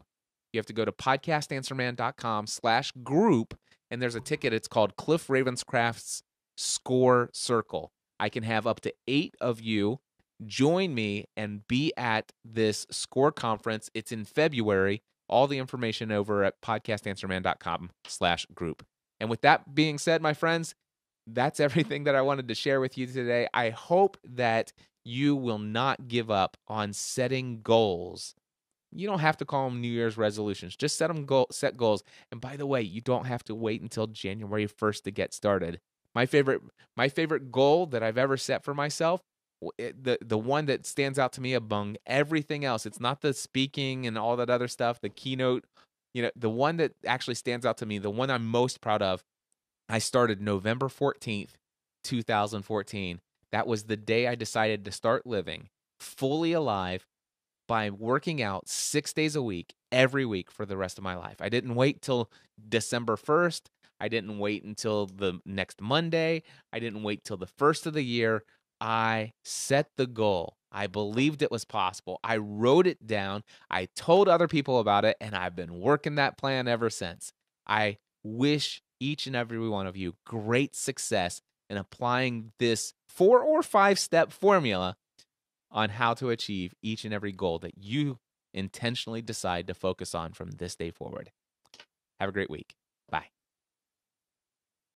You have to go to podcastanswerman.com/group, and there's a ticket. It's called Cliff Ravenscraft's SCORE Circle. I can have up to 8 of you join me and be at this SCORE conference. It's in February. All the information over at podcastanswerman.com/group. And with that being said, my friends, that's everything that I wanted to share with you today. I hope that you will not give up on setting goals. You don't have to call them New Year's resolutions. Just set goals. And by the way, you don't have to wait until January 1st to get started. My favorite goal that I've ever set for myself the one that stands out to me among everything else, it's not the speaking and all that other stuff, the keynote, the one that actually stands out to me, the one I'm most proud of, I started November 14th, 2014. That was the day I decided to start living fully alive by working out 6 days a week, every week for the rest of my life. I didn't wait till December 1st. I didn't wait until the next Monday. I didn't wait till the first of the year. I set the goal. I believed it was possible. I wrote it down. I told other people about it, and I've been working that plan ever since. I wish each and every one of you great success in applying this 4 or 5 step formula on how to achieve each and every goal that you intentionally decide to focus on from this day forward. Have a great week.